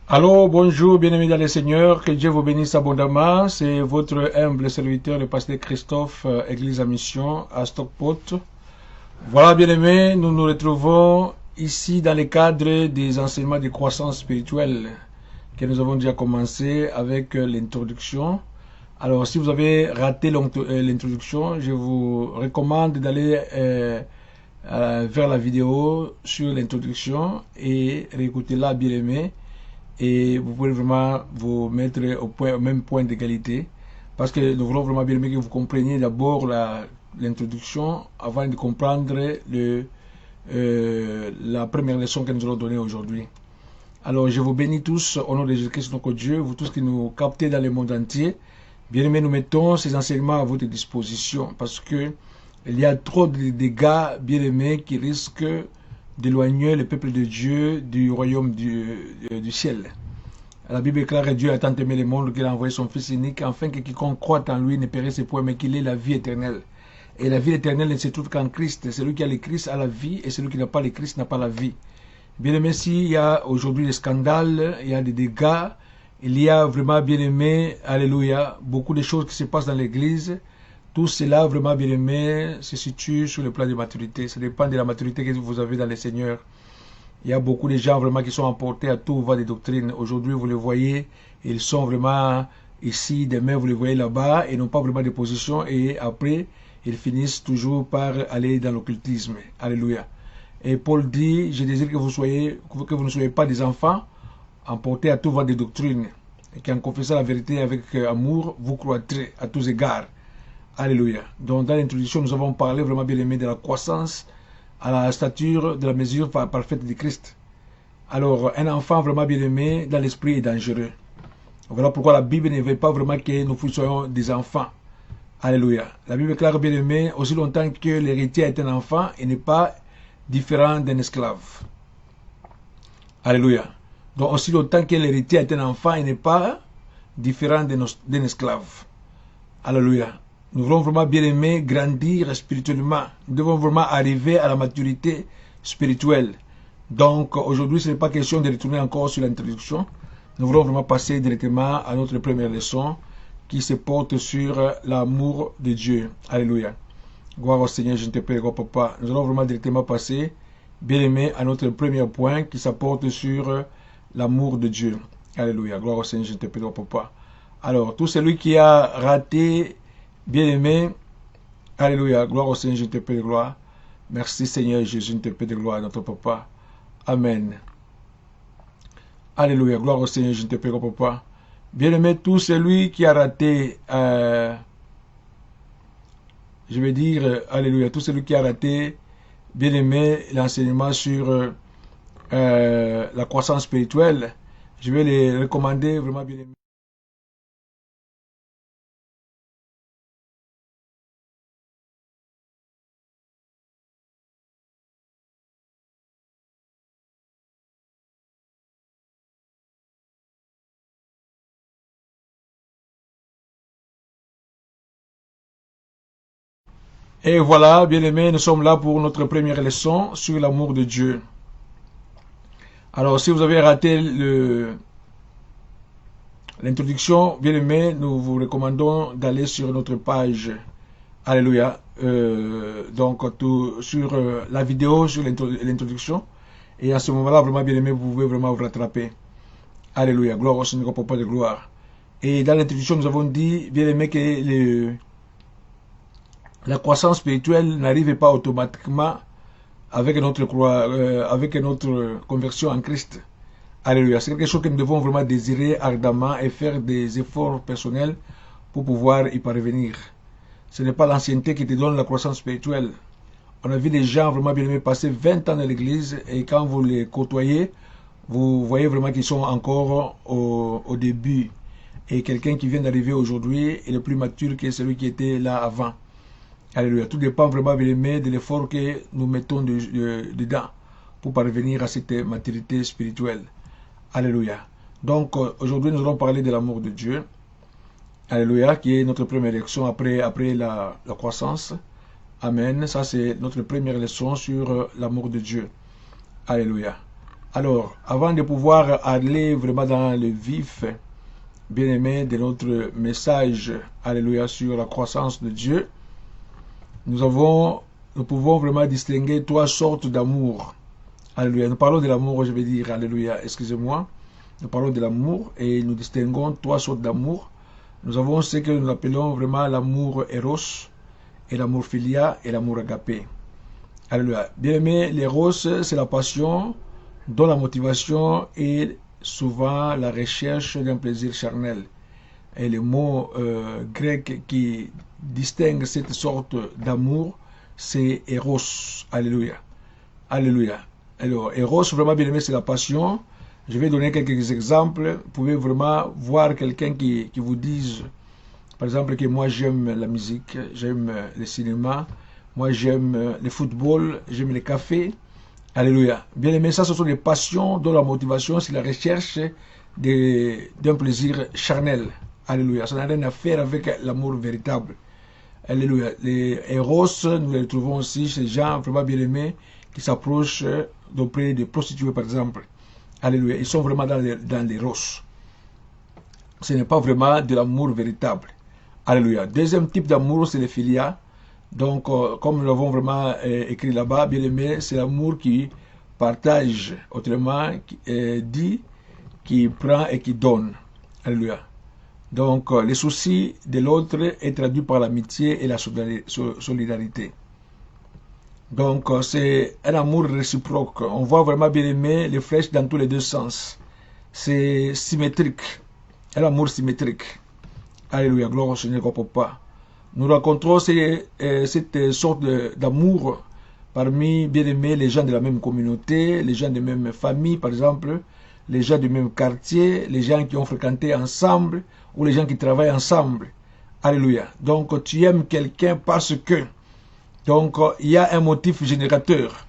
Allô, bonjour, bien-aimés dans le Seigneur, que Dieu vous bénisse abondamment. C'est votre humble serviteur, le pasteur Christophe, Église à Mission, à Stockport. Voilà, bien-aimés, nous nous retrouvons ici dans le cadre des enseignements de croissance spirituelle que nous avons déjà commencé avec l'introduction. Alors, si vous avez raté l'introduction, je vous recommande d'aller vers la vidéo sur l'introduction et réécouter là, bien-aimés, et vous pouvez vraiment vous mettre au même point d'égalité parce que nous voulons vraiment bien que vous compreniez d'abord l'introduction avant de comprendre la première leçon que nous allons donner aujourd'hui. Alors je vous bénis tous au nom de Jésus-Christ notre Dieu, vous tous qui nous captez dans le monde entier. Bien aimés, nous mettons ces enseignements à votre disposition parce que il y a trop de dégâts, bien aimés, qui risquent d'éloigner le peuple de Dieu du royaume du ciel. La Bible déclare que Dieu a tant aimé le monde qu'il a envoyé son Fils unique afin que quiconque croit en lui ne périsse point, mais qu'il ait la vie éternelle. Et la vie éternelle ne se trouve qu'en Christ. Celui qui a le Christ a la vie et celui qui n'a pas le Christ n'a pas la vie. Bien aimé, s'il y a aujourd'hui des scandales, il y a des dégâts, il y a vraiment, bien aimé, alléluia, beaucoup de choses qui se passent dans l'église. Tout cela, vraiment, bien aimé, se situe sur le plan de maturité. Ça dépend de la maturité que vous avez dans le Seigneur. Il y a beaucoup de gens vraiment qui sont emportés à tout va des doctrines. Aujourd'hui, vous les voyez, ils sont vraiment ici, demain, vous les voyez là-bas, et n'ont pas vraiment de position, et après, ils finissent toujours par aller dans l'occultisme. Alléluia. Et Paul dit, je désire que vous ne soyez pas des enfants emportés à tout va des doctrines, et qu'en confessant la vérité avec amour, vous croîtrez à tous égards. Alléluia. Donc, dans l'introduction, nous avons parlé vraiment bien aimé de la croissance à la stature de la mesure parfaite de Christ. Alors, un enfant vraiment bien aimé dans l'esprit est dangereux. Voilà pourquoi la Bible ne veut pas vraiment que nous soyons des enfants. Alléluia. La Bible déclare bien aimé, aussi longtemps que l'héritier est un enfant, il n'est pas différent d'un esclave. Alléluia. Donc, aussi longtemps que l'héritier est un enfant, il n'est pas différent d'un esclave. Alléluia. Nous voulons vraiment bien aimer grandir spirituellement. Nous devons vraiment arriver à la maturité spirituelle. Donc aujourd'hui, ce n'est pas question de retourner encore sur l'introduction. Nous voulons vraiment passer directement à notre première leçon qui se porte sur l'amour de Dieu. Alléluia. Gloire au Seigneur, je te prie, grand papa. Nous allons vraiment directement passer, bien aimé, à notre premier point qui s'apporte sur l'amour de Dieu. Alléluia. Gloire au Seigneur, je te prie, grand papa. Alors, tout celui qui a raté, bien aimé, alléluia, gloire au Seigneur, je te prie de gloire. Merci Seigneur Jésus, je te prie de gloire, notre papa. Amen. Alléluia, gloire au Seigneur, je te prie, papa. Bien aimé, tout celui qui a raté, je vais dire, alléluia, tout celui qui a raté, bien aimé, l'enseignement sur la croissance spirituelle, je vais les recommander vraiment bien aimé. Et voilà, bien aimés, nous sommes là pour notre première leçon sur l'amour de Dieu. Alors, si vous avez raté l'introduction, bien aimé, nous vous recommandons d'aller sur notre page. Alléluia. Donc, sur la vidéo, sur l'introduction. Et à ce moment-là, vraiment, bien aimé, vous pouvez vraiment vous rattraper. Alléluia. Gloire au Seigneur, Papa de gloire. Et dans l'introduction, nous avons dit, bien aimé, que la croissance spirituelle n'arrive pas automatiquement avec notre conversion en Christ. Alléluia. C'est quelque chose que nous devons vraiment désirer ardemment et faire des efforts personnels pour pouvoir y parvenir. Ce n'est pas l'ancienneté qui te donne la croissance spirituelle. On a vu des gens vraiment bien aimés passer 20 ans dans l'église et quand vous les côtoyez, vous voyez vraiment qu'ils sont encore au début. Et quelqu'un qui vient d'arriver aujourd'hui est le plus mature que celui qui était là avant. Alléluia. Tout dépend vraiment bien aimé de l'effort que nous mettons dedans pour parvenir à cette maturité spirituelle. Alléluia. Donc aujourd'hui nous allons parler de l'amour de Dieu. Alléluia, qui est notre première leçon après la croissance. Amen. Ça c'est notre première leçon sur l'amour de Dieu. Alléluia. Alors, avant de pouvoir aller vraiment dans le vif, bien-aimé, de notre message, alléluia, sur la croissance de Dieu, nous pouvons vraiment distinguer trois sortes d'amour. Alléluia. Nous parlons de l'amour, je vais dire, alléluia, excusez-moi. Nous parlons de l'amour et nous distinguons trois sortes d'amour. Nous avons ce que nous appelons vraiment l'amour eros, et l'amour philia, et l'amour agapé. Alléluia. Bien-aimé, l'éros, c'est la passion, dont la motivation est souvent la recherche d'un plaisir charnel. Et le mot grec qui distingue cette sorte d'amour, c'est eros. Alléluia. Alléluia. Alors, eros, vraiment bien aimé, c'est la passion. Je vais donner quelques exemples. Vous pouvez vraiment voir quelqu'un qui vous dise, par exemple, que moi j'aime la musique, j'aime le cinéma, moi j'aime le football, j'aime le café. Alléluia. Bien aimé, ça ce sont des passions dont la motivation c'est la recherche d'un plaisir charnel. Alléluia. Ça n'a rien à faire avec l'amour véritable. Alléluia. Les héros, nous les trouvons aussi chez les gens vraiment bien aimés qui s'approchent d'auprès des prostituées par exemple. Alléluia. Ils sont vraiment dans les roses. Ce n'est pas vraiment de l'amour véritable. Alléluia. Deuxième type d'amour, c'est le philia. Donc, comme nous l'avons vraiment écrit là-bas, bien aimé, c'est l'amour qui partage, autrement dit, qui prend et qui donne. Alléluia. Donc, les soucis de l'autre est traduit par l'amitié et la solidarité. Donc, c'est un amour réciproque. On voit vraiment bien aimé les flèches dans tous les deux sens. C'est symétrique. Un amour symétrique. Alléluia. Gloire au Seigneur, papa. Nous rencontrons cette sorte d'amour parmi, bien aimés, les gens de la même communauté, les gens de la même famille, par exemple, les gens du même quartier, les gens qui ont fréquenté ensemble, ou les gens qui travaillent ensemble. Alléluia. Donc, tu aimes quelqu'un parce que, donc, il y a un motif générateur.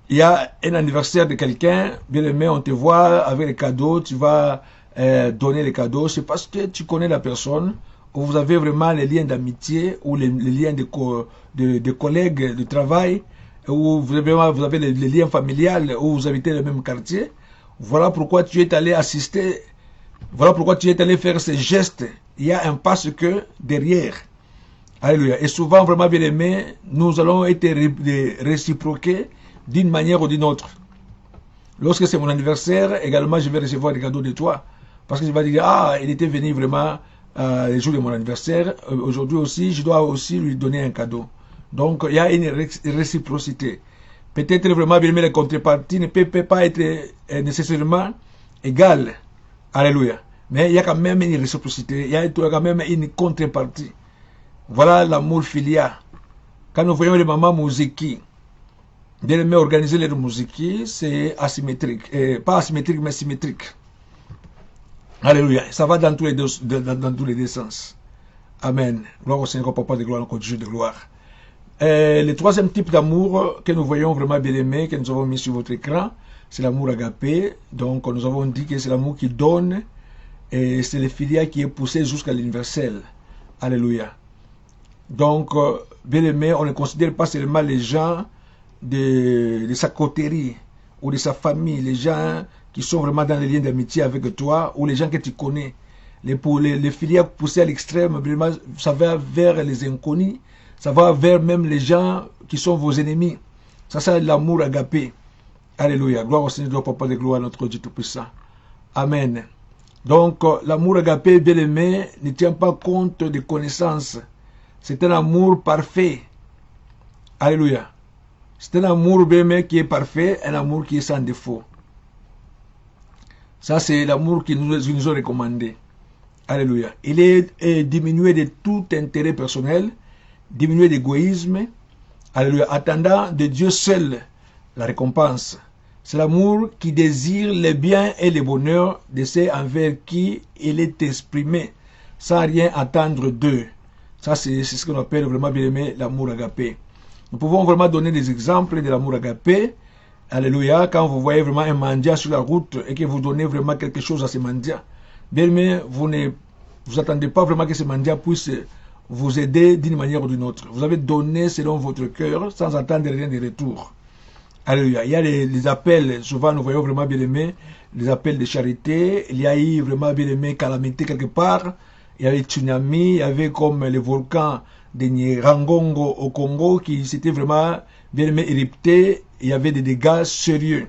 Il y a un anniversaire de quelqu'un, bien aimé, on te voit avec les cadeaux, tu vas donner les cadeaux, c'est parce que tu connais la personne, où vous avez vraiment les liens d'amitié, ou les liens de collègues de travail, où vous avez les liens familiales, où vous habitez le même quartier. Voilà pourquoi tu es allé assister, voilà pourquoi tu es allé faire ces gestes. Il y a un parce que derrière. Alléluia. Et souvent, vraiment bien aimé, nous allons être réciproqués d'une manière ou d'une autre. Lorsque c'est mon anniversaire, également, je vais recevoir des cadeaux de toi. Parce que je vais dire, ah, il était venu vraiment le jour de mon anniversaire. Aujourd'hui aussi, je dois aussi lui donner un cadeau. Donc, il y a une réciprocité. Peut-être vraiment, bien aimé, les contreparties ne peuvent pas être nécessairement égales. Alléluia. Mais il y a quand même une réciprocité. Il y a quand même une contrepartie. Voilà l'amour filia. Quand nous voyons les mamans mouziki, bien aimé organiser les mouziki, c'est asymétrique. Pas asymétrique, mais symétrique. Alléluia. Ça va dans tous les deux sens. Amen. Gloire au Seigneur, papa de gloire, encore Dieu de gloire. Le troisième type d'amour que nous voyons vraiment bien aimé, que nous avons mis sur votre écran, c'est l'amour agapé. Donc, nous avons dit que c'est l'amour qui donne, et c'est le filia qui est poussé jusqu'à l'universel. Alléluia. Donc, bien aimé, on ne considère pas seulement les gens de sa coterie ou de sa famille, les gens qui sont vraiment dans les liens d'amitié avec toi ou les gens que tu connais. Les filières poussées à l'extrême, ça va vers les inconnus, ça va vers même les gens qui sont vos ennemis. Ça, c'est l'amour agapé. Alléluia. Gloire au Seigneur, papa de gloire, notre Dieu Tout-Puissant. Amen. Donc, l'amour agapé, bien aimé, ne tient pas compte des connaissances. C'est un amour parfait. Alléluia. C'est un amour bien aimé qui est parfait, un amour qui est sans défaut. Ça, c'est l'amour qui nous est recommandé. Alléluia. Il est diminué de tout intérêt personnel, diminué d'égoïsme. Alléluia. Attendant de Dieu seul la récompense. C'est l'amour qui désire le bien et le bonheur de ceux envers qui il est exprimé, sans rien attendre d'eux. Ça, c'est ce qu'on appelle vraiment bien aimé l'amour agapé. Nous pouvons vraiment donner des exemples de l'amour agapé. Alléluia. Quand vous voyez vraiment un mendiant sur la route et que vous donnez vraiment quelque chose à ce mendiant, bien aimé, vous attendez pas vraiment que ce mendiant puisse vous aider d'une manière ou d'une autre. Vous avez donné selon votre cœur sans attendre rien de retour. Alléluia. Il y a les appels, souvent nous voyons vraiment bien aimé, les appels de charité. Il y a eu vraiment bien aimé calamité quelque part. Il y avait tsunami, il y avait comme les volcans de Nyiragongo au Congo qui s'étaient vraiment bien aimé éruptés. Il y avait des dégâts sérieux.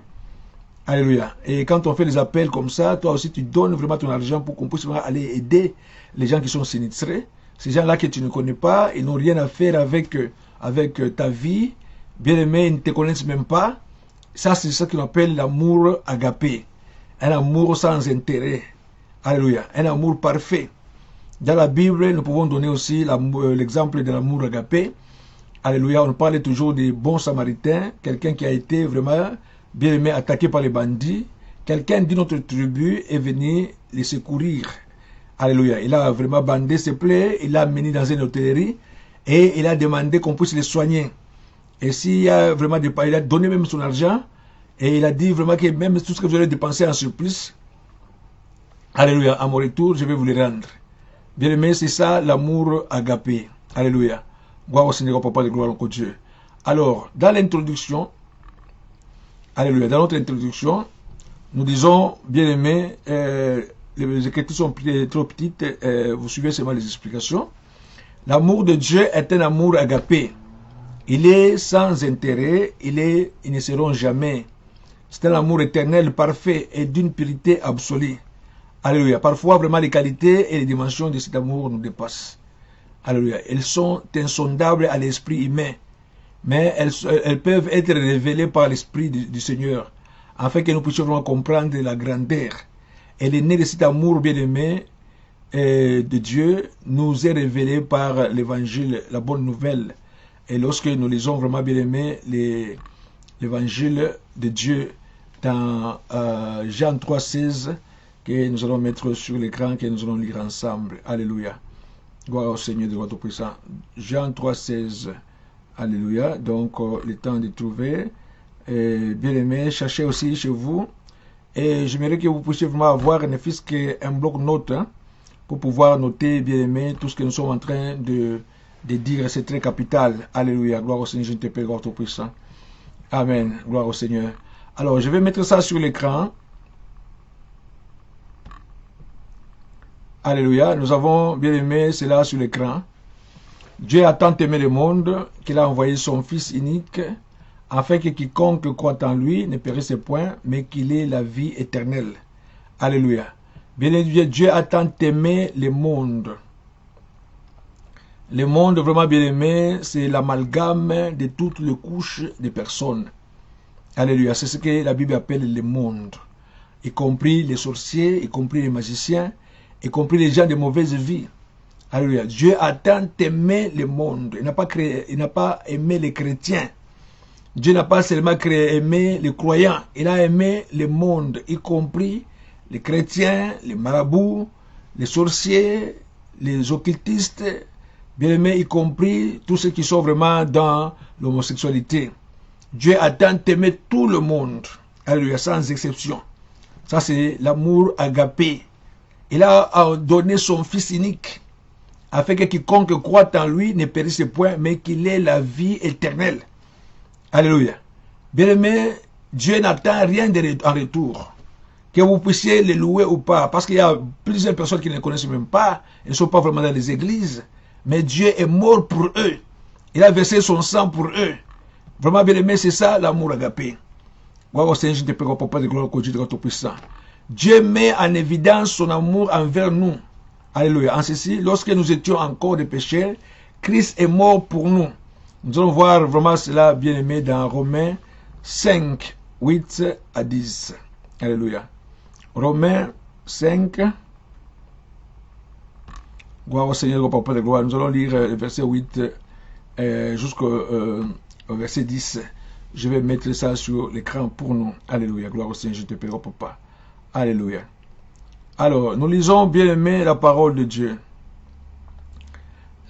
Alléluia. Et quand on fait des appels comme ça, toi aussi tu donnes vraiment ton argent pour qu'on puisse aller aider les gens qui sont sinistrés. Ces gens-là que tu ne connais pas, ils n'ont rien à faire avec ta vie. Bien aimé, ils ne te connaissent même pas. Ça, c'est ce qu'on appelle l'amour agapé. Un amour sans intérêt. Alléluia. Un amour parfait. Dans la Bible, nous pouvons donner aussi l'exemple de l'amour agapé. Alléluia. On parle toujours des bons samaritains. Quelqu'un qui a été vraiment bien aimé, attaqué par les bandits. Quelqu'un d'une autre tribu est venu les secourir. Alléluia. Il a vraiment bandé ses plaies. Il l'a amené dans une hôtellerie. Et il a demandé qu'on puisse les soigner. Et s'il y a vraiment des il a donné même son argent. Et il a dit vraiment que même tout ce que vous allez dépenser en surplus, alléluia, à mon retour, je vais vous le rendre. Bien aimé, c'est ça l'amour agapé. Alléluia. Gloire au Seigneur, Papa de gloire au Dieu. Alors, dans l'introduction, alléluia, dans notre introduction, nous disons, bien aimé, les écritures sont trop petites, vous suivez seulement les explications. L'amour de Dieu est un amour agapé. Il est sans intérêt, ils ne seront jamais. C'est un amour éternel, parfait et d'une pureté absolue. Alléluia. Parfois, vraiment, les qualités et les dimensions de cet amour nous dépassent. Alléluia. Elles sont insondables à l'esprit humain, mais elles peuvent être révélées par l'esprit du Seigneur, afin que nous puissions vraiment comprendre la grandeur. Et l'aîné de cet amour bien-aimé de Dieu nous est révélé par l'évangile, la bonne nouvelle. Et lorsque nous lisons vraiment bien-aimé l'évangile de Dieu dans Jean 3,16, que nous allons mettre sur l'écran, que nous allons lire ensemble. Alléluia. Gloire au Seigneur de votre puissance. Jean 3,16. Alléluia. Donc, le temps de trouver. Bien-aimé, cherchez aussi chez vous. Et j'aimerais que vous puissiez vraiment avoir ne fût-ce qu'un bloc-notes pour pouvoir noter, bien-aimé, tout ce que nous sommes en train de dire. C'est très capital. Alléluia. Gloire au Seigneur, je te prie, gloire au puissant. Amen. Gloire au Seigneur. Alors, je vais mettre ça sur l'écran. Alléluia. Nous avons bien aimé cela sur l'écran. Dieu a tant aimé le monde qu'il a envoyé son Fils unique afin que quiconque croit en lui ne périsse point, mais qu'il ait la vie éternelle. Alléluia. Bien aimé, Dieu a tant aimé le monde. Le monde, vraiment bien aimé, c'est l'amalgame de toutes les couches de personnes. Alléluia. C'est ce que la Bible appelle le monde. Y compris les sorciers, y compris les magiciens, y compris les gens de mauvaise vie. Alléluia. Dieu a tant aimé le monde. Il n'a pas aimé les chrétiens. Dieu n'a pas seulement aimé les croyants. Il a aimé le monde, y compris les chrétiens, les marabouts, les sorciers, les occultistes, bien aimés, y compris tous ceux qui sont vraiment dans l'homosexualité. Dieu a tant aimé tout le monde. Alléluia, sans exception. Ça, c'est l'amour agapé. Il a donné son Fils unique, afin que quiconque croit en lui ne périsse point, mais qu'il ait la vie éternelle. Alléluia. Bien-aimé, Dieu n'attend rien en retour. Que vous puissiez le louer ou pas. Parce qu'il y a plusieurs personnes qui ne le connaissent même pas. Ils ne sont pas vraiment dans les églises. Mais Dieu est mort pour eux. Il a versé son sang pour eux. Vraiment, bien-aimé, c'est ça l'amour agapé. Gloire au Seigneur, je te prie, Papa de gloire, au Dieu de tout puissant. Dieu met en évidence son amour envers nous. Alléluia. En ceci, lorsque nous étions encore des pécheurs, Christ est mort pour nous. Nous allons voir vraiment cela bien aimé dans Romains 5, 8 à 10. Alléluia. Romains 5. Gloire au Seigneur, au Papa de gloire. Nous allons lire le verset 8 jusqu'au verset 10. Je vais mettre ça sur l'écran pour nous. Alléluia. Gloire au Seigneur, je te prie, au Papa. Alléluia. Alors, nous lisons bien aimé la parole de Dieu.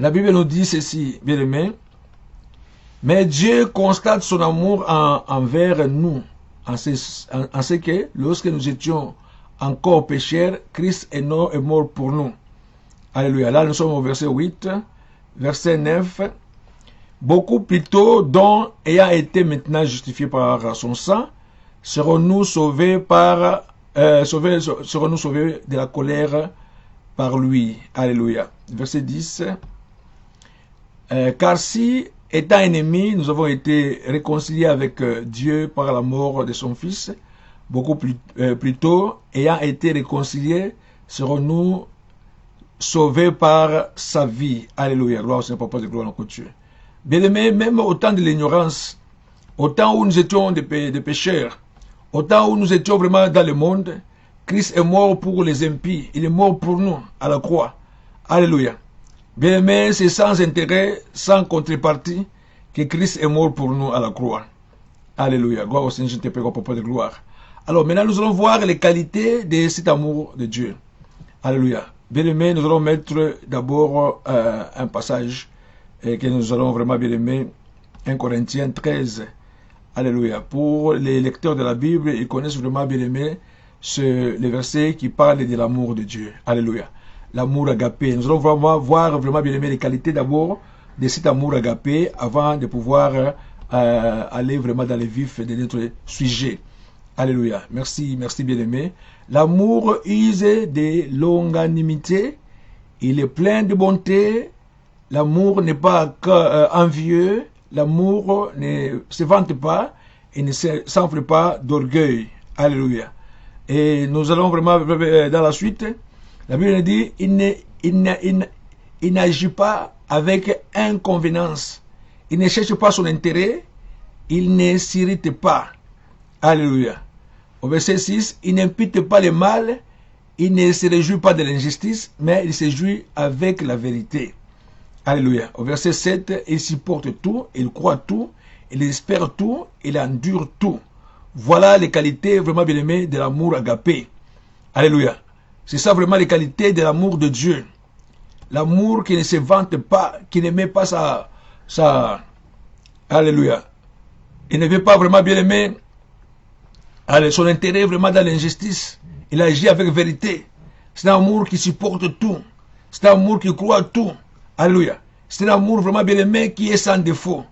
La Bible nous dit ceci, bien aimé. Mais Dieu constate son amour envers nous, en ce que, lorsque nous étions encore pécheurs, Christ est mort pour nous. Alléluia. Là, nous sommes au verset 8, verset 9. beaucoup plus tôt, dont ayant été maintenant justifiés par son sang, serons-nous sauvés serons-nous sauvés de la colère par lui. Alléluia. Verset 10. Car si, étant ennemis, nous avons été réconciliés avec Dieu par la mort de son Fils, beaucoup plus tôt, ayant été réconciliés, serons-nous sauvés par sa vie. Alléluia. Gloire au Seigneur, Papa de gloire en Dieu. Bien aimé, même au temps de l'ignorance, au temps où nous étions des pécheurs, au temps où nous étions vraiment dans le monde, Christ est mort pour les impies. Il est mort pour nous à la croix. Alléluia. Bien aimé, c'est sans intérêt, sans contrepartie que Christ est mort pour nous à la croix. Alléluia. Gloire au Seigneur, je te prie, Papa de gloire. Alors maintenant, nous allons voir les qualités de cet amour de Dieu. Alléluia. Bien aimé, nous allons mettre d'abord un passage que nous allons vraiment bien aimer. 1 Corinthiens 13. Alléluia. Pour les lecteurs de la Bible, ils connaissent vraiment bien aimé le verset qui parle de l'amour de Dieu. Alléluia. L'amour agapé. Nous allons vraiment voir vraiment bien aimé les qualités d'abord de cet amour agapé avant de pouvoir aller vraiment dans le vif de notre sujet. Alléluia. Merci, merci bien aimé. L'amour use de longanimité. Il est plein de bonté. L'amour n'est pas envieux. L'amour ne se vante pas et ne s'enfle pas d'orgueil. Alléluia. Et nous allons vraiment dans la suite. La Bible dit, il n'agit pas avec inconvénance. Il ne cherche pas son intérêt. Il ne s'irrite pas. Alléluia. Au verset 6, il n'impute pas le mal. Il ne se réjouit pas de l'injustice, mais il se réjouit avec la vérité. Alléluia. Au verset 7, il supporte tout, il croit tout, il espère tout, il endure tout. Voilà les qualités vraiment bien aimées de l'amour agapé. Alléluia. C'est ça vraiment les qualités de l'amour de Dieu. L'amour qui ne se vante pas, qui ne met pas sa... Alléluia. Il ne veut pas vraiment bien aimer son intérêt vraiment dans l'injustice. Il agit avec vérité. C'est un amour qui supporte tout. C'est un amour qui croit tout. Alléluia. C'est un amour vraiment bien aimé qui est sans défaut.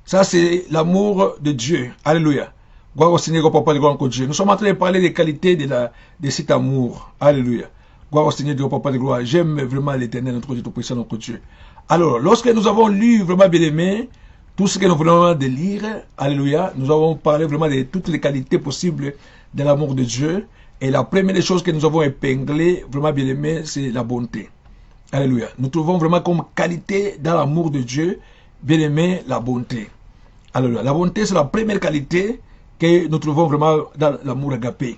Ça, c'est l'amour de Dieu. Alléluia. Gloire au Seigneur, Papa de gloire en Dieu. Nous sommes en train de parler des qualités de cet amour. Alléluia. Gloire au Seigneur, Dieu, Papa de gloire. J'aime vraiment l'éternel, notre Dieu, tout-puissant, notre Dieu. Alors, lorsque nous avons lu vraiment bien aimé, tout ce que nous venons de lire, alléluia, nous avons parlé vraiment de toutes les qualités possibles de l'amour de Dieu. Et la première des choses que nous avons épinglées, vraiment bien aimé, c'est la bonté. Alléluia. Nous trouvons vraiment comme qualité dans l'amour de Dieu, bien aimé, la bonté. Alléluia. La bonté, c'est la première qualité que nous trouvons vraiment dans l'amour agapé.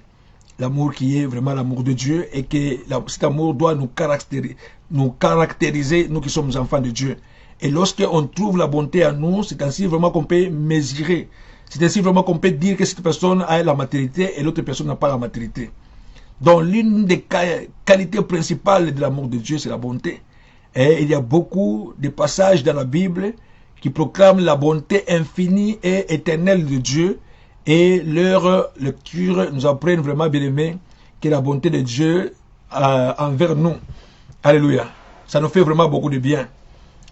L'amour qui est vraiment l'amour de Dieu et que cet amour doit nous caractériser, nous qui sommes enfants de Dieu. Et lorsqu'on trouve la bonté en nous, c'est ainsi vraiment qu'on peut mesurer. C'est ainsi vraiment qu'on peut dire que cette personne a la maturité et l'autre personne n'a pas la maturité. Donc l'une des qualités principales de l'amour de Dieu, c'est la bonté. Et il y a beaucoup de passages dans la Bible qui proclament la bonté infinie et éternelle de Dieu. Et leur lecture nous apprennent vraiment bien aimé que la bonté de Dieu envers nous. Alléluia. Ça nous fait vraiment beaucoup de bien.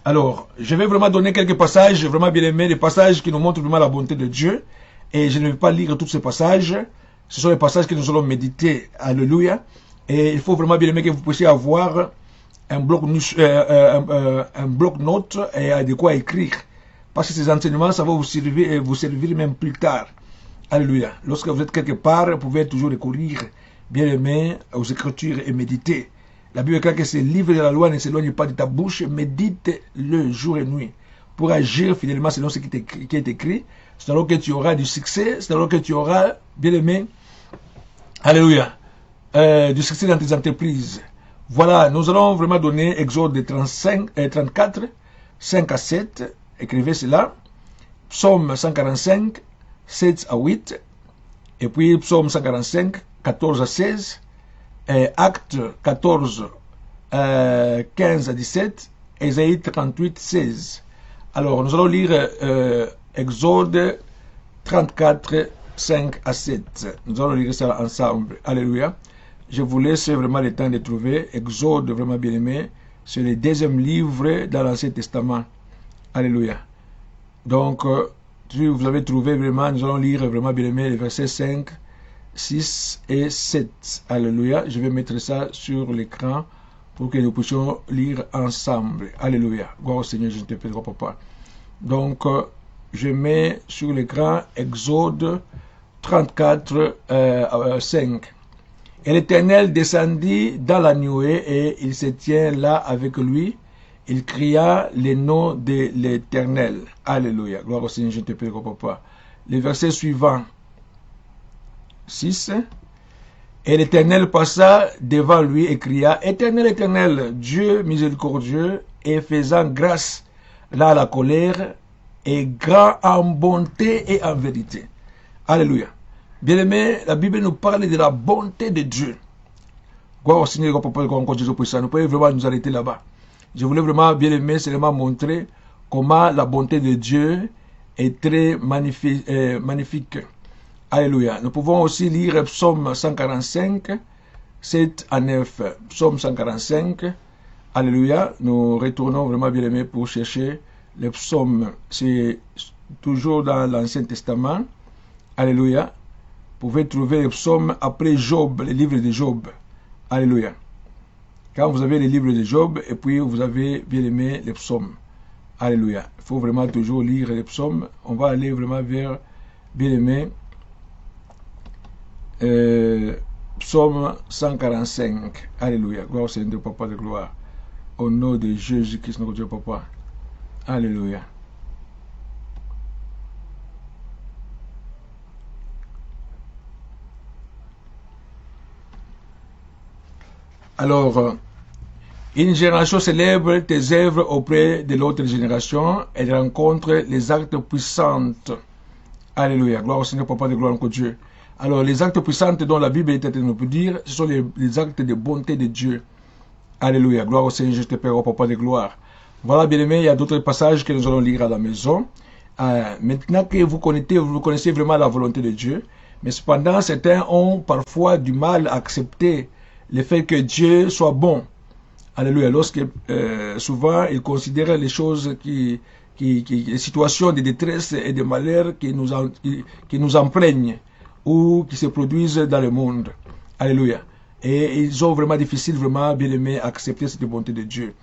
Alors, je vais vraiment donner quelques passages vraiment bien aimés, des passages qui nous montrent vraiment la bonté de Dieu. Et je ne vais pas lire tous ces passages. Ce sont les passages que nous allons méditer. Alléluia. Et il faut vraiment bien aimer que vous puissiez avoir un bloc-notes et de quoi écrire. Parce que ces enseignements, ça va vous servir même plus tard. Alléluia. Lorsque vous êtes quelque part, vous pouvez toujours recourir, bien aimé, aux Écritures et méditer. La Bible dit que ce livre de la loi ne s'éloigne pas de ta bouche, médite-le jour et nuit pour agir fidèlement selon ce qui est écrit. C'est alors que tu auras du succès, c'est alors que tu auras, bien aimé, alléluia, du succès dans tes entreprises. Voilà, nous allons vraiment donner Exode 34, 5 à 7, écrivez cela, Psaume 145, 7 à 8, et puis Psaume 145, 14 à 16, Acte 14, 15 à 17, Ésaïe 38, 16. Alors, nous allons lire Exode 34, 5 à 7. Nous allons lire ça ensemble. Alléluia. Je vous laisse vraiment le temps de trouver Exode, vraiment bien aimé. C'est le deuxième livre dans l'Ancien Testament. Alléluia. Donc, si vous avez trouvé vraiment, nous allons lire vraiment bien aimé les versets 5, 6 et 7. Alléluia. Je vais mettre ça sur l'écran pour que nous puissions lire ensemble. Alléluia. Gloire au Seigneur, je te prie, papa. Donc, je mets sur l'écran Exode 34, 5. Et l'Éternel descendit dans la nuée et il se tient là avec lui. Il cria les noms de l'Éternel. Alléluia. Gloire au Seigneur, je te prie, papa. Le verset suivant. 6. Et l'Éternel passa devant lui et cria, Éternel, Éternel, Dieu miséricordieux et faisant grâce là à la colère et grand en bonté et en vérité. Alléluia. Bien-aimé, la Bible nous parle de la bonté de Dieu. Gloire au Seigneur, papa, encore Jésus puissant. Nous pouvons vraiment nous arrêter là-bas. Je voulais vraiment, bien aimé, seulement montrer comment la bonté de Dieu est très magnifique. Alléluia. Nous pouvons aussi lire Psaume 145, 7 à 9. Psaume 145. Alléluia. Nous retournons vraiment, bien aimé, pour chercher les psaumes. C'est toujours dans l'Ancien Testament. Alléluia. Vous pouvez trouver les psaumes après Job, les livres de Job. Alléluia. Quand vous avez les livres de Job, et puis vous avez bien aimé les psaumes. Alléluia. Il faut vraiment toujours lire les psaumes. On va aller vraiment vers bien aimé. Psaume 145. Alléluia. Gloire au Seigneur, Papa de gloire. Au nom de Jésus-Christ, notre Dieu, Papa. Alléluia. Alors, une génération célèbre tes œuvres auprès de l'autre génération. Elle rencontre les actes puissants. Alléluia. Gloire au Seigneur, Papa de gloire, notre Dieu. Alors, les actes puissants dont la Bible est en train de nous dire, ce sont les actes de bonté de Dieu. Alléluia. Gloire au Seigneur, je te prie, Papa de gloire. Voilà, bien aimé, il y a d'autres passages que nous allons lire à la maison. Maintenant que vous connaissez vraiment la volonté de Dieu, mais cependant, certains ont parfois du mal à accepter le fait que Dieu soit bon. Alléluia. Lorsque souvent, ils considèrent les choses les situations de détresse et de malheur qui nous empreignent ou qui se produisent dans le monde. Alléluia. Et ils ont vraiment difficile, vraiment bien aimé, à accepter cette bonté de Dieu.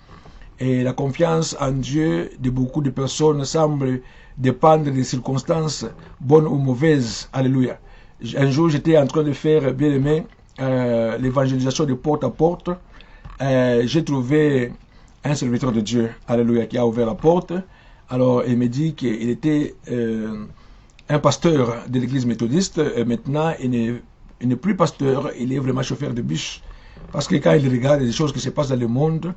Et la confiance en Dieu de beaucoup de personnes semble dépendre des circonstances bonnes ou mauvaises. Alléluia. Un jour, j'étais en train de faire, bien aimé, l'évangélisation de porte à porte. J'ai trouvé un serviteur de Dieu, alléluia, qui a ouvert la porte. Alors, il me dit qu'il était un pasteur de l'église méthodiste. Et maintenant, il n'est plus pasteur, il est vraiment chauffeur de bus. Parce que quand il regarde les choses qui se passent dans le monde,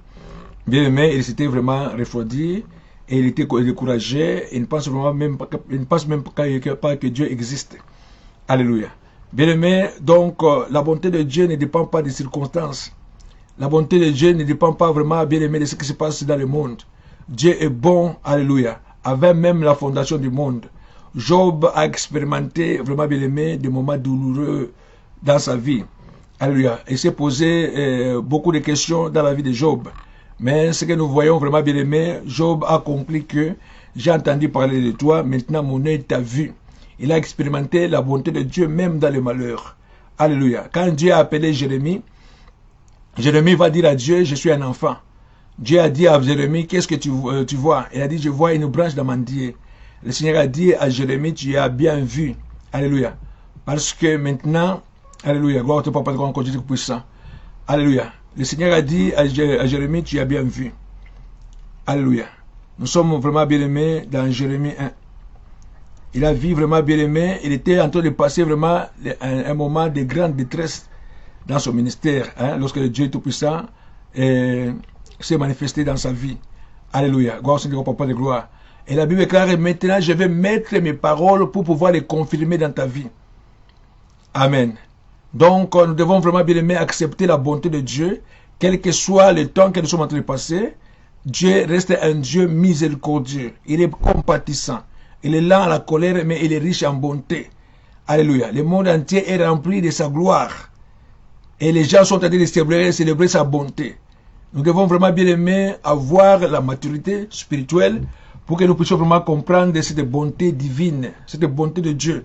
bien aimé, il s'était vraiment refroidi et il était découragé. Il ne pense même pas que Dieu existe. Alléluia. Bien aimé, donc la bonté de Dieu ne dépend pas des circonstances. La bonté de Dieu ne dépend pas vraiment, bien aimé, de ce qui se passe dans le monde. Dieu est bon, alléluia, avant même la fondation du monde. Job a expérimenté, vraiment bien aimé, des moments douloureux dans sa vie. Alléluia. Il s'est posé beaucoup de questions dans la vie de Job. Mais ce que nous voyons vraiment bien aimé, Job a compris que j'ai entendu parler de toi, maintenant mon œil t'a vu. Il a expérimenté la bonté de Dieu même dans le malheur. Alléluia. Quand Dieu a appelé Jérémie, Jérémie va dire à Dieu, je suis un enfant. Dieu a dit à Jérémie, qu'est-ce que tu vois? Il a dit, je vois une branche d'amandier. Le Seigneur a dit à Jérémie, tu as bien vu. Alléluia. Parce que maintenant, alléluia, gloire au Papa de grand Dieu puissant. Alléluia. Le Seigneur a dit à Jérémie, tu as bien vu. Alléluia. Nous sommes vraiment bien aimés dans Jérémie 1. Il a vu vraiment bien aimé. Il était en train de passer vraiment un moment de grande détresse dans son ministère, hein, lorsque le Dieu Tout-Puissant s'est manifesté dans sa vie. Alléluia. Gloire au Seigneur, Papa de gloire. Et la Bible déclare, maintenant je vais mettre mes paroles pour pouvoir les confirmer dans ta vie. Amen. Donc, nous devons vraiment bien aimer accepter la bonté de Dieu, quel que soit le temps que nous sommes en train de passer. Dieu reste un Dieu miséricordieux. Il est compatissant. Il est lent à la colère, mais il est riche en bonté. Alléluia. Le monde entier est rempli de sa gloire. Et les gens sont en train de célébrer sa bonté. Nous devons vraiment bien aimer avoir la maturité spirituelle pour que nous puissions vraiment comprendre cette bonté divine, cette bonté de Dieu.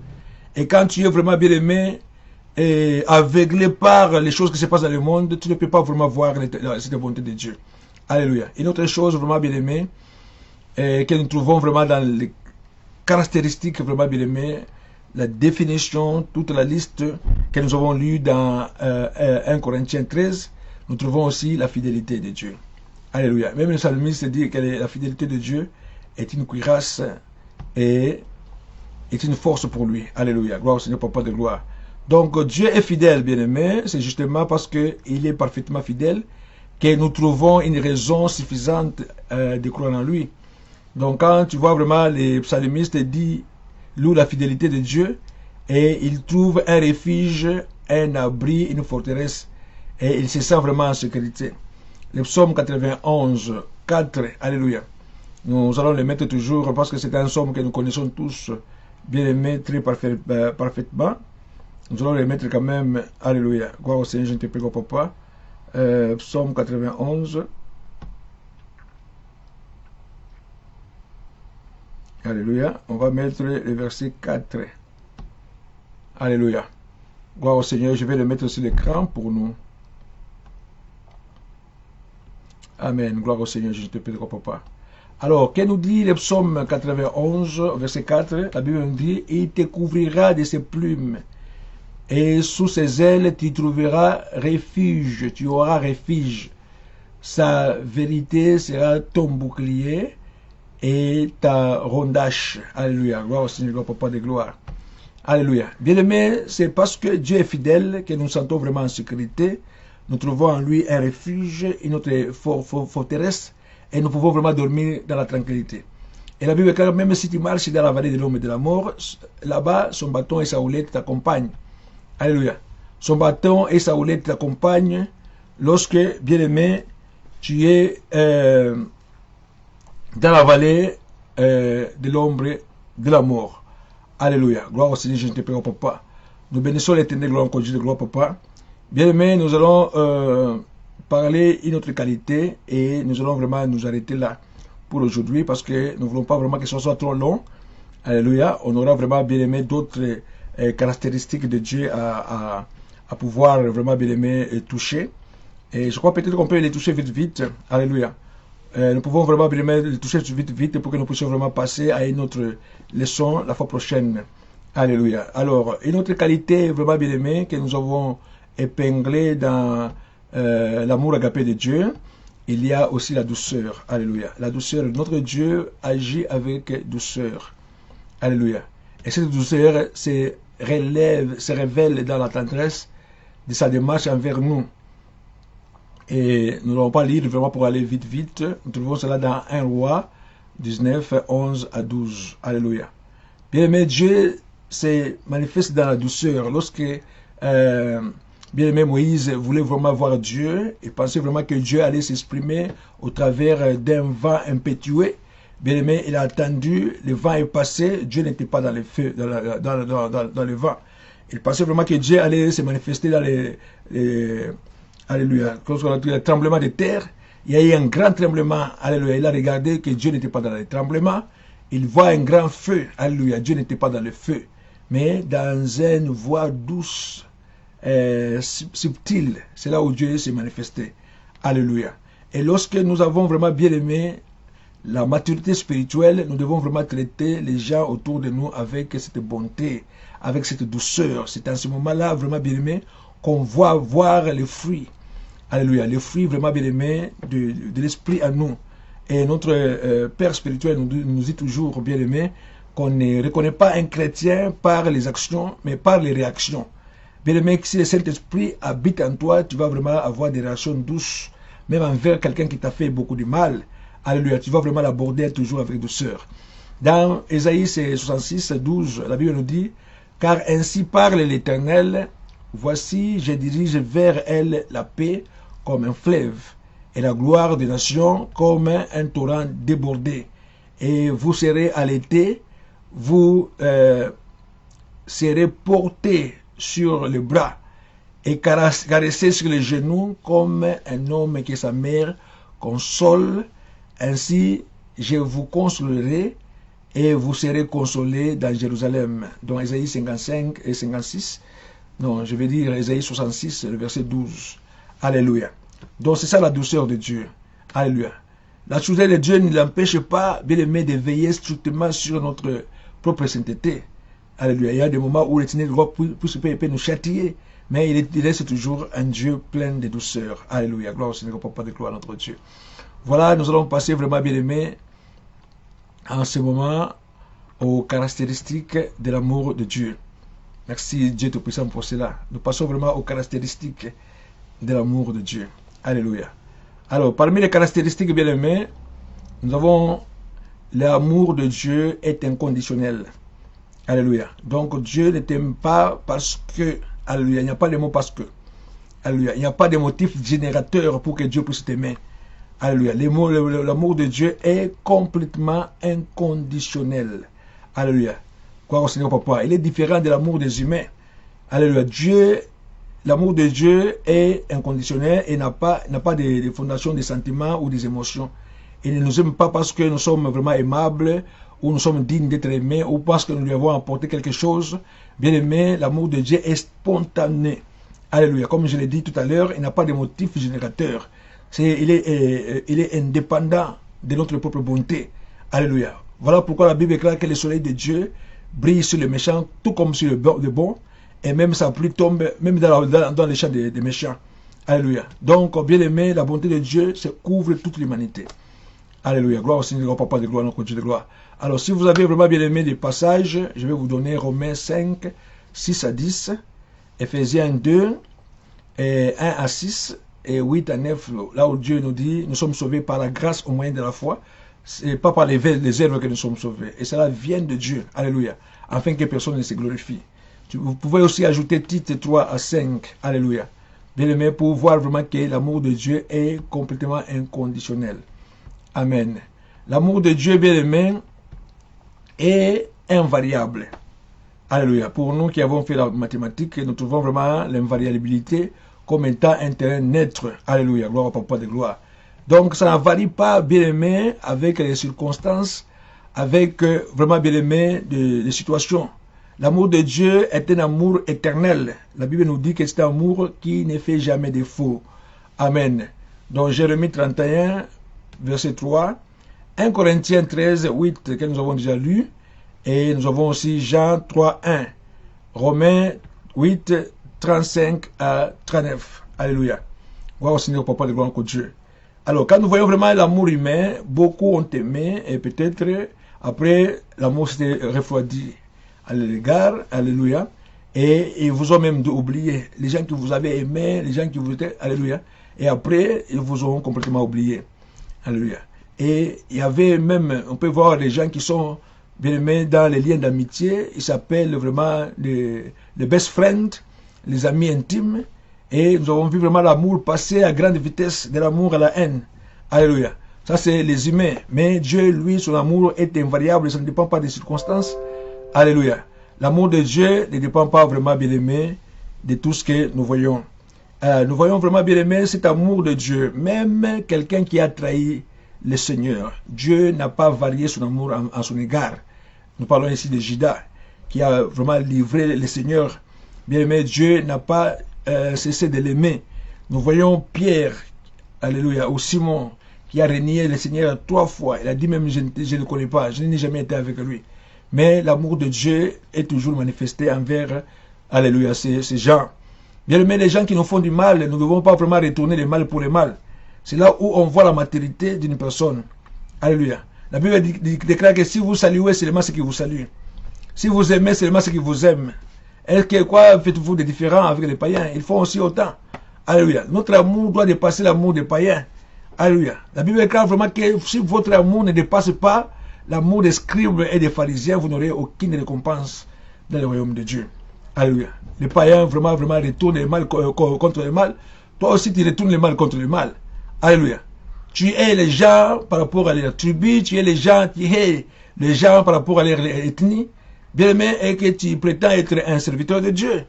Et quand tu es vraiment bien-aimé, et aveuglé par les choses qui se passent dans le monde, tu ne peux pas vraiment voir cette bonté de Dieu. Alléluia. Une autre chose vraiment bien-aimée, que nous trouvons vraiment dans les caractéristiques vraiment bien-aimées, la définition, toute la liste que nous avons lue dans 1 Corinthiens 13, nous trouvons aussi la fidélité de Dieu. Alléluia. Même le psalmiste dit que la fidélité de Dieu est une cuirasse et est une force pour lui. Alléluia. Gloire au Seigneur, Papa de gloire. Donc Dieu est fidèle, bien-aimé. C'est justement parce qu'il est parfaitement fidèle que nous trouvons une raison suffisante de croire en lui. Donc quand tu vois vraiment les psalmistes disent loue la fidélité de Dieu et il trouve un refuge, un abri, une forteresse et il se sent vraiment en sécurité. Le psaume 91, 4, alléluia. Nous allons le mettre toujours parce que c'est un psaume que nous connaissons tous, bien aimé, très parfaitement. Nous allons le mettre quand même, alléluia. Gloire au Seigneur, je te prie, papa. Psaume 91. Alléluia. On va mettre le verset 4. Alléluia. Gloire au Seigneur. Je vais le mettre sur l'écran pour nous. Amen. Gloire au Seigneur. Je te prie, papa. Alors, qu'est-ce nous dit le psaume 91, verset 4? La Bible nous dit, il te couvrira de ses plumes. Et sous ses ailes, tu trouveras refuge. Tu auras refuge. Sa vérité sera ton bouclier et ta rondache. Alléluia. Gloire au Seigneur, Papa de gloire. Alléluia. Bien-aimé, c'est parce que Dieu est fidèle que nous nous sentons vraiment en sécurité. Nous trouvons en lui un refuge, une autre forteresse, et nous pouvons vraiment dormir dans la tranquillité. Et la Bible est claire, même si tu marches dans la vallée de l'homme et de la mort, là-bas, son bâton et sa houlette t'accompagnent. Alléluia. Son bâton et sa houlette t'accompagnent lorsque, bien-aimé, tu es dans la vallée de l'ombre de la mort. Alléluia. Gloire au Seigneur, je te prie, papa. Nous bénissons l'Éternel, gloire au Dieu de gloire, papa. Bien-aimé, nous allons parler une autre qualité et nous allons vraiment nous arrêter là pour aujourd'hui parce que nous ne voulons pas vraiment que ce soit trop long. Alléluia. On aura vraiment, bien-aimé, d'autres caractéristiques de Dieu à pouvoir vraiment, bien-aimé, toucher. Et je crois peut-être qu'on peut les toucher vite. Alléluia. Nous pouvons vraiment les toucher vite pour que nous puissions vraiment passer à une autre leçon la fois prochaine. Alléluia. Alors, une autre qualité vraiment bien aimée que nous avons épinglée dans l'amour agapé de Dieu, il y a aussi la douceur. Alléluia. La douceur, notre Dieu agit avec douceur. Alléluia. Et cette douceur se révèle dans la tendresse de sa démarche envers nous. Et nous n'allons pas lire vraiment pour aller vite. Nous trouvons cela dans 1 Roi 19, 11 à 12. Alléluia. Bien-aimé, Dieu se manifeste dans la douceur. Lorsque bien-aimé Moïse voulait vraiment voir Dieu et pensait vraiment que Dieu allait s'exprimer au travers d'un vent impétueux, bien-aimé, il a attendu, le vent est passé, Dieu n'était pas dans le feu, dans le vent. Il pensait vraiment que Dieu allait se manifester dans Alléluia. Quand on a eu le tremblement de terre, il y a eu un grand tremblement. Alléluia. Il a regardé que Dieu n'était pas dans le tremblement. Il voit un grand feu. Alléluia. Dieu n'était pas dans le feu, mais dans une voix douce, subtile. C'est là où Dieu s'est manifesté. Alléluia. Et lorsque nous avons vraiment bien aimé la maturité spirituelle, nous devons vraiment traiter les gens autour de nous avec cette bonté, avec cette douceur. C'est à ce moment-là, vraiment bien aimé, qu'on voit voir les fruits. Alléluia. Les fruits vraiment bien aimés de l'esprit à nous. Et notre Père spirituel nous dit toujours, bien aimé, qu'on ne reconnaît pas un chrétien par les actions, mais par les réactions. Bien aimé, si le Saint-Esprit habite en toi, tu vas vraiment avoir des réactions douces, même envers quelqu'un qui t'a fait beaucoup de mal. Alléluia. Tu vas vraiment l'aborder toujours avec douceur. Dans Ésaïe 66, 12, la Bible nous dit, car ainsi parle l'Éternel, voici, je dirige vers elle la paix comme un fleuve, et la gloire des nations comme un torrent débordé. Et vous serez allaités, vous serez portés sur le bras, et caressés sur les genoux comme un homme que sa mère console. Ainsi, je vous consolerai et vous serez consolés dans Jérusalem. Dans Ésaïe 55 et 56. Non, je vais dire Ésaïe 66, le verset 12. Alléluia. Donc c'est ça la douceur de Dieu. Alléluia. La douceur de Dieu ne l'empêche pas, bien aimé, de veiller strictement sur notre propre sainteté. Alléluia. Il y a des moments où l'Éternel peut nous châtier, mais il reste toujours un Dieu plein de douceur. Alléluia. Gloire au Seigneur, Papa de gloire à notre Dieu. Voilà, nous allons passer vraiment, bien aimé, en ce moment, aux caractéristiques de l'amour de Dieu. Merci Dieu Tout-Puissant pour cela. Nous passons vraiment aux caractéristiques de l'amour de Dieu. Alléluia. Alors, parmi les caractéristiques, bien aimées, nous avons l'amour de Dieu est inconditionnel. Alléluia. Donc, Dieu ne t'aime pas parce que. Alléluia. Il n'y a pas de mot parce que. Alléluia. Il n'y a pas de motif générateur pour que Dieu puisse t'aimer. Alléluia. L'amour de Dieu est complètement inconditionnel. Alléluia. Gloire au Seigneur Papa. Il est différent de l'amour des humains. Alléluia. L'amour de Dieu est inconditionnel et n'a pas de fondation des sentiments ou des émotions. Il ne nous aime pas parce que nous sommes vraiment aimables ou nous sommes dignes d'être aimés ou parce que nous lui avons apporté quelque chose. Bien aimé, l'amour de Dieu est spontané. Alléluia. Comme je l'ai dit tout à l'heure, il n'a pas de motif générateur. Il est indépendant de notre propre bonté. Alléluia. Voilà pourquoi la Bible déclare que le soleil de Dieu brille sur les méchants, tout comme sur les bons. Et même sa pluie tombe, même dans les champs des méchants. Alléluia. Donc, bien aimé, la bonté de Dieu couvre toute l'humanité. Alléluia. Gloire au Seigneur, Papa de gloire, notre Dieu de gloire. Alors, si vous avez vraiment bien aimé des passages, je vais vous donner Romains 5, 6 à 10, Ephésiens 2, et 1 à 6, et 8 à 9, là où Dieu nous dit, nous sommes sauvés par la grâce au moyen de la foi. C'est pas par les œuvres que nous sommes sauvés. Et cela vient de Dieu. Alléluia. Afin que personne ne se glorifie. Vous pouvez aussi ajouter Tite 3 à 5. Alléluia. Bien aimé, pour voir vraiment que l'amour de Dieu est complètement inconditionnel. Amen. L'amour de Dieu, bien aimé, est invariable. Alléluia. Pour nous qui avons fait la mathématique, nous trouvons vraiment l'invariabilité comme étant un terrain neutre. Alléluia. Gloire au Papa de gloire. Donc, ça ne varie pas, bien aimé, avec les circonstances, avec vraiment, bien aimé, les situations. L'amour de Dieu est un amour éternel. La Bible nous dit que c'est un amour qui ne fait jamais défaut. Amen. Donc, Jérémie 31, verset 3, 1 Corinthiens 13, 8, que nous avons déjà lu, et nous avons aussi Jean 3, 1, Romains 8, 35 à 39. Alléluia. Gloire au Seigneur, Papa de gloire, Dieu. Alors, quand nous voyons vraiment l'amour humain, beaucoup ont aimé, et peut-être, après, l'amour s'était refroidi à l'égard, alléluia, et ils vous ont même oublié, les gens qui vous avaient aimé, les gens qui vous étaient, alléluia, et après, ils vous auront complètement oublié, alléluia. Et il y avait même, on peut voir les gens qui sont bien aimés dans les liens d'amitié, ils s'appellent vraiment les best friends, les amis intimes, et nous avons vu vraiment l'amour passer à grande vitesse de l'amour à la haine, alléluia. Ça c'est les humains, mais Dieu, lui, son amour est invariable, ça ne dépend pas des circonstances. Alléluia. L'amour de Dieu ne dépend pas vraiment, bien aimé, de tout ce que nous voyons. Nous voyons vraiment, bien aimé, cet amour de Dieu. Même quelqu'un qui a trahi le Seigneur, Dieu n'a pas varié son amour en son égard. Nous parlons ici de Judas, qui a vraiment livré le Seigneur. Bien aimé, Dieu n'a pas cessé de l'aimer. Nous voyons Pierre, alléluia, ou Simon, qui a renié le Seigneur 3 fois. Il a dit même, je ne le connais pas, je n'ai jamais été avec lui. Mais l'amour de Dieu est toujours manifesté envers, alléluia, ces gens. Bien aimé, les gens qui nous font du mal, nous ne devons pas vraiment retourner le mal pour le mal. C'est là où on voit la maturité d'une personne. Alléluia. La Bible déclare que si vous saluez, c'est seulement ce qui vous salue. Si vous aimez, c'est seulement ce qui vous aime. Est-ce que quoi faites-vous de différent avec les païens? Ils font aussi autant. Alléluia. Notre amour doit dépasser l'amour des païens. Alléluia. La Bible déclare vraiment que si votre amour ne dépasse pas l'amour des scribes et des pharisiens, vous n'aurez aucune récompense dans le royaume de Dieu. Alléluia. Les païens vraiment retournent le mal contre le mal. Toi aussi, tu retournes le mal contre le mal. Alléluia. Tu hais les gens par rapport à leur tribu, tu hais les gens, par rapport à leur ethnie. Bien aimé, et que tu prétends être un serviteur de Dieu.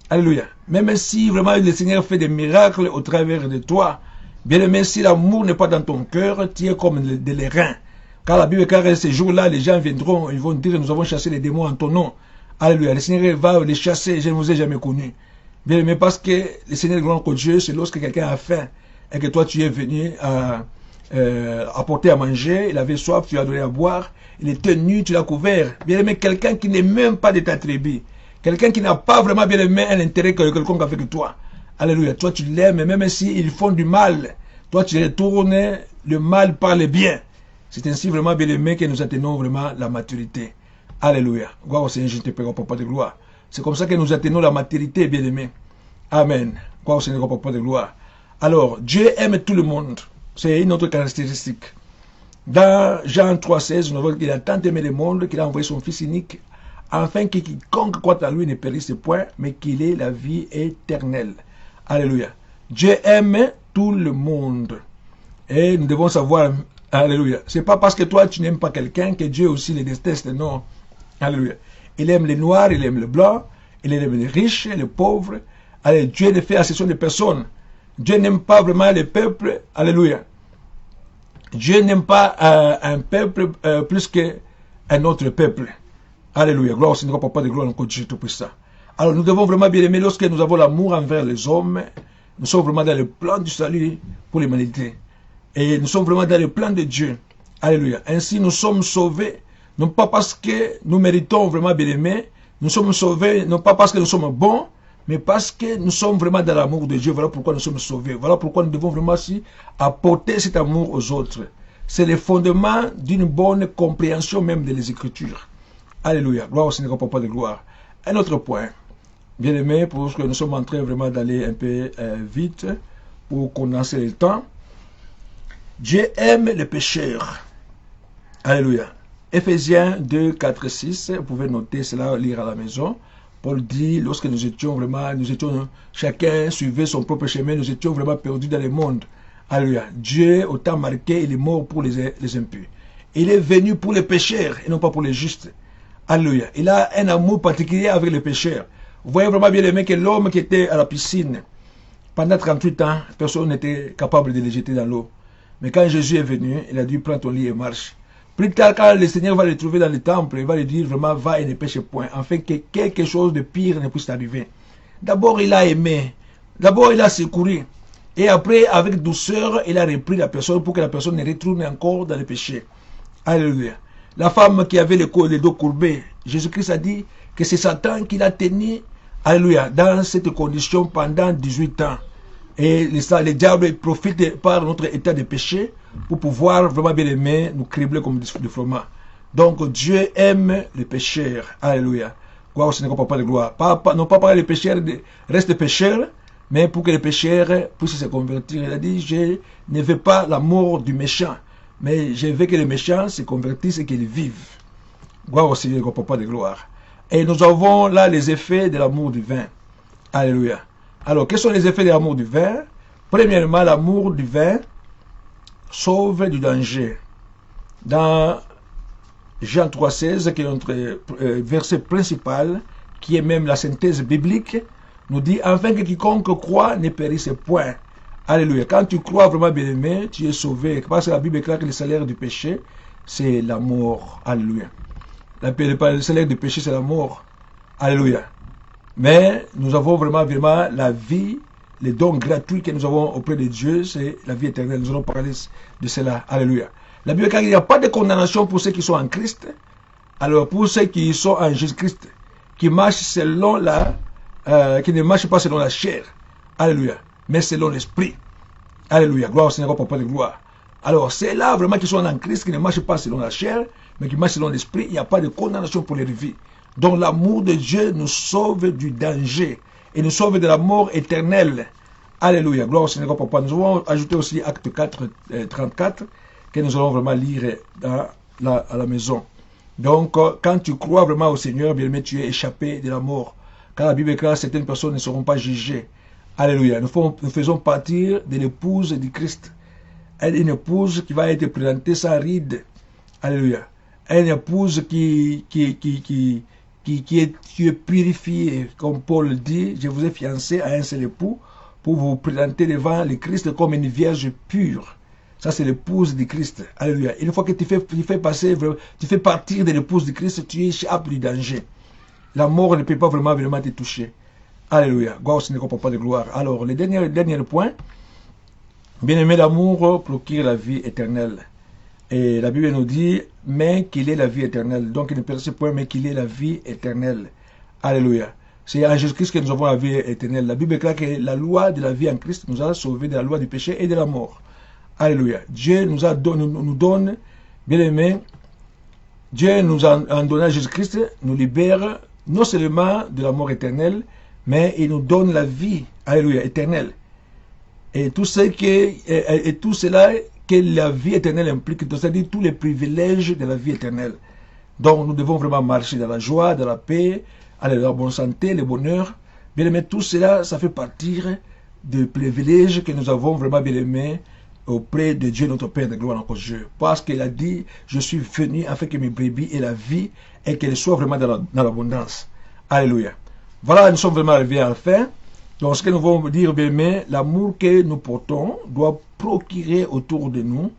Alléluia. Même si vraiment le Seigneur fait des miracles au travers de toi, bien aimé, si l'amour n'est pas dans ton cœur, tu es comme de l'airain. Car la Bible déclare que ces jours-là, les gens viendront, ils vont dire, nous avons chassé les démons en ton nom. Alléluia. Le Seigneur va les chasser, je ne vous ai jamais connus. Bien aimé, parce que le Seigneur grand que Dieu, c'est lorsque quelqu'un a faim et que toi tu es venu apporter à manger, il avait soif, tu lui as donné à boire, il était nu, tu l'as couvert. Bien aimé, quelqu'un qui n'est même pas de ta tribu, quelqu'un qui n'a pas vraiment bien aimé un intérêt que quelqu'un avec toi. Alléluia. Toi tu l'aimes, même s'ils font du mal, toi tu retournes le mal par le bien. C'est ainsi vraiment bien aimé que nous atteignons vraiment la maturité. Alléluia. Gloire au Seigneur, je te prie, papa de gloire. C'est comme ça que nous atteignons la maturité, bien aimé. Amen. Gloire au Seigneur, papa de gloire. Alors, Dieu aime tout le monde. C'est une autre caractéristique. Dans Jean 3,16, nous voyons qu'il a tant aimé le monde qu'il a envoyé son Fils unique, afin que quiconque croit à lui ne périsse point, mais qu'il ait la vie éternelle. Alléluia. Dieu aime tout le monde. Et nous devons savoir, alléluia, c'est pas parce que toi tu n'aimes pas quelqu'un que Dieu aussi les déteste, non. Alléluia. Il aime les noirs, il aime les blancs, il aime les riches, les pauvres. Allez, Dieu ne fait accession de personne. Dieu n'aime pas vraiment les peuples, alléluia. Dieu n'aime pas un peuple plus qu'un autre peuple. Alléluia. Gloire au Seigneur, papa de gloire, encore Dieu Tout-Puissant. Alors nous devons vraiment bien aimer lorsque nous avons l'amour envers les hommes. Nous sommes vraiment dans le plan du salut pour l'humanité. Et nous sommes vraiment dans le plan de Dieu. Alléluia. Ainsi nous sommes sauvés, non pas parce que nous méritons vraiment bien aimer. Nous sommes sauvés, non pas parce que nous sommes bons, mais parce que nous sommes vraiment dans l'amour de Dieu. Voilà pourquoi nous sommes sauvés. Voilà pourquoi nous devons vraiment aussi apporter cet amour aux autres. C'est le fondement d'une bonne compréhension même des Écritures. Alléluia. Gloire au Seigneur, papa de gloire. Un autre point. Bien aimé, parce que nous sommes en train vraiment d'aller un peu vite pour condenser le temps. Dieu aime les pécheurs. Alléluia. Éphésiens 2, 4, 6. Vous pouvez noter cela, lire à la maison. Paul dit, lorsque nous étions chacun suivait son propre chemin, nous étions vraiment perdus dans le monde. Alléluia. Dieu, au temps marqué, il est mort pour les impurs. Il est venu pour les pécheurs et non pas pour les justes. Alléluia. Il a un amour particulier avec les pécheurs. Vous voyez vraiment bien aimé que l'homme qui était à la piscine, pendant 38 ans, personne n'était capable de le jeter dans l'eau. Mais quand Jésus est venu, il a dit, prends ton lit et marche. Plus tard, quand le Seigneur va le trouver dans le temple, il va lui dire vraiment, va et ne pêche point, afin que quelque chose de pire ne puisse t'arriver. D'abord, il a aimé. D'abord, il a secouru. Et après, avec douceur, il a repris la personne pour que la personne ne retourne encore dans le péché. Alléluia. La femme qui avait les dos courbés, Jésus-Christ a dit que c'est Satan qui l'a tenu, alléluia, dans cette condition pendant 18 ans. Et le diable profite par notre état de péché pour pouvoir vraiment bien aimer, nous cribler comme du fromage. Donc Dieu aime les pécheurs. Alléluia. Gloire au Seigneur, papa de gloire. Non pas par les pécheurs restent pécheurs, mais pour que les pécheurs puissent se convertir. Il a dit, je ne veux pas la mort du méchant, mais je veux que les méchants se convertissent et qu'ils vivent. Gloire au Seigneur, papa de gloire. Et nous avons là les effets de l'amour divin. Alléluia. Alors, quels sont les effets de l'amour divin? Premièrement, l'amour divin sauve du danger. Dans Jean 3,16, qui est notre verset principal, qui est même la synthèse biblique, nous dit, afin que quiconque croit ne périsse point. Alléluia. Quand tu crois vraiment bien aimé, tu es sauvé. Parce que la Bible déclare que le salaire du péché, c'est la mort. Alléluia. Le salaire du péché, c'est la mort. Alléluia. Mais nous avons vraiment la vie, les dons gratuits que nous avons auprès de Dieu, c'est la vie éternelle. Nous allons parler de cela. Alléluia. La Bible dit qu'il n'y a pas de condamnation pour ceux qui sont en Christ. Alors pour ceux qui sont en Jésus-Christ, qui marchent selon qui ne marchent pas selon la chair. Alléluia. Mais selon l'esprit. Alléluia. Gloire au Seigneur, papa de gloire. Alors c'est là vraiment qui sont en Christ, qui ne marchent pas selon la chair, mais qui marchent selon l'esprit. Il n'y a pas de condamnation pour les vies. Donc l'amour de Dieu nous sauve du danger et nous sauve de la mort éternelle. Alléluia. Gloire au Seigneur, papa. Nous avons ajouté aussi Acte 4, 34, que nous allons vraiment lire à la maison. Donc, quand tu crois vraiment au Seigneur, bien aimé, tu es échappé de la mort. Car la Bible écrit, certaines personnes ne seront pas jugées. Alléluia. Nous faisons partir de l'épouse du Christ. Une épouse qui va être présentée sans ride. Alléluia. Une épouse qui est purifiée, comme Paul dit, je vous ai fiancé à un seul époux pour vous présenter devant le Christ comme une vierge pure. Ça, c'est l'épouse du Christ. Alléluia. Une fois que tu fais partir de l'épouse du Christ, tu échappes du danger. La mort ne peut pas vraiment te toucher. Alléluia. Gloire au Seigneur, Papa de gloire. Alors, le dernier point. Bien-aimé, l'amour procure la vie éternelle. Et la Bible nous dit, mais qu'il est la vie éternelle. Donc, il ne peut ce point, mais qu'il est la vie éternelle. Alléluia. C'est en Jésus-Christ que nous avons la vie éternelle. La Bible est claire que la loi de la vie en Christ nous a sauvés de la loi du péché et de la mort. Alléluia. Dieu nous donne, bien aimé, Dieu nous a donné à Jésus-Christ, nous libère non seulement de la mort éternelle, mais il nous donne la vie, alléluia, éternelle. Et tout cela que la vie éternelle implique, c'est-à-dire tous les privilèges de la vie éternelle. Donc nous devons vraiment marcher dans la joie, dans la paix, dans la bonne santé, le bonheur. Bien aimé, tout cela, ça fait partir des privilèges que nous avons vraiment bien aimé auprès de Dieu, notre Père de gloire, notre Dieu. Parce qu'il a dit, je suis venu afin que mes brebis aient la vie et qu'elles soient vraiment dans l'abondance. Alléluia. Voilà, nous sommes vraiment arrivés à la fin. Donc, ce que nous voulons dire, bien aimé, l'amour que nous portons doit procurer autour de nous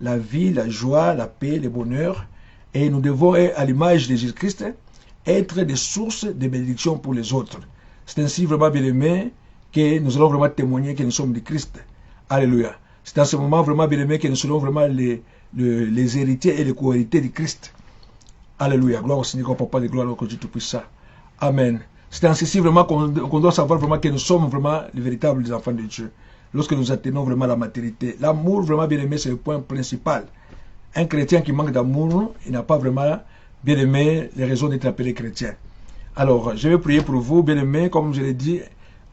la vie, la joie, la paix, le bonheur. Et nous devons, à l'image de Jésus-Christ, être des sources de bénédiction pour les autres. C'est ainsi vraiment, bien aimé, que nous allons vraiment témoigner que nous sommes de Christ. Alléluia. C'est en ce moment vraiment, bien aimé, que nous serons vraiment les héritiers et les co-héritiers de Christ. Alléluia. Gloire au Seigneur, Papa de gloire, au Dieu Tout-Puissant. Amen. C'est en ceci vraiment qu'on doit savoir vraiment que nous sommes vraiment les véritables enfants de Dieu. Lorsque nous atteignons vraiment la maturité. L'amour, vraiment bien aimé, c'est le point principal. Un chrétien qui manque d'amour, il n'a pas vraiment, bien aimé, les raisons d'être appelé chrétien. Alors, je vais prier pour vous, bien aimé, comme je l'ai dit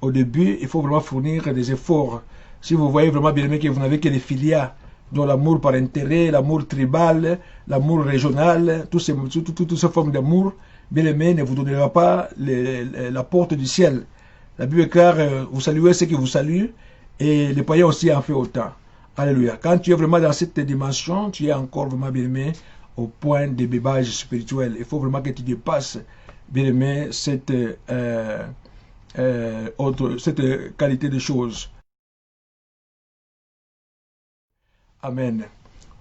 au début, il faut vraiment fournir des efforts. Si vous voyez vraiment, bien aimé, que vous n'avez que les filias, dont l'amour par intérêt, l'amour tribal, l'amour régional, toutes ces formes d'amour, bien aimé, ne vous donnera pas la porte du ciel. La Bible est claire, vous saluez ceux qui vous saluent, et les païens aussi en fait autant. Alléluia. Quand tu es vraiment dans cette dimension, tu es encore vraiment, bien aimé, au point de bébage spirituel. Il faut vraiment que tu dépasses, bien aimé, cette qualité de choses. Amen.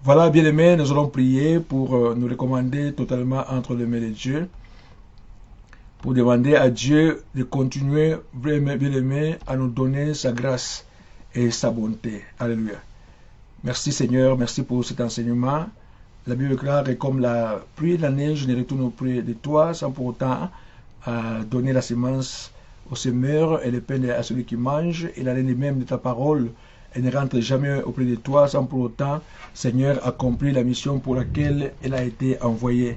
Voilà, bien aimé, nous allons prier pour nous recommander totalement entre les mains de Dieu. Pour demander à Dieu de continuer, bien aimé, à nous donner sa grâce et sa bonté. Alléluia. Merci Seigneur, merci pour cet enseignement. La Bible est claire et comme la pluie et la neige ne retournent auprès de toi sans pour autant donner la semence au semeur et le pain à celui qui mange et la laine même de ta parole. Elle ne rentre jamais auprès de toi sans pour autant, Seigneur, accomplir la mission pour laquelle elle a été envoyée.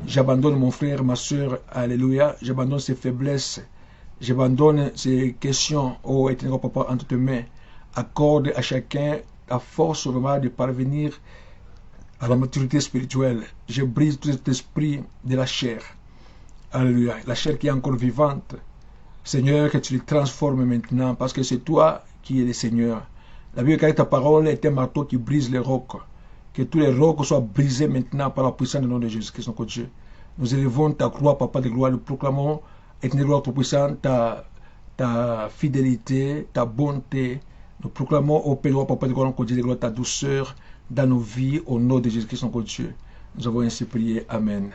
J'abandonne mon frère, ma soeur, alléluia. J'abandonne ses faiblesses. J'abandonne ces questions, oh éternel Papa, entre tes mains. Accorde à chacun la force vraiment de parvenir à la maturité spirituelle. Je brise tout cet esprit de la chair. Alléluia. La chair qui est encore vivante. Seigneur, que tu le transformes maintenant parce que c'est toi qui es le Seigneur. La Bible dit que ta parole est un marteau qui brise les rocs. Que tous les rocs soient brisés maintenant par la puissance du nom de Jésus-Christ, notre Dieu. Nous élevons ta croix, Papa de gloire, nous proclamons, éternel gloire tout-puissant, ta fidélité, ta bonté. Nous proclamons au Père, Papa de gloire, notre Dieu de gloire, ta douceur dans nos vies, au nom de Jésus-Christ, notre Dieu. Nous avons ainsi prié. Amen.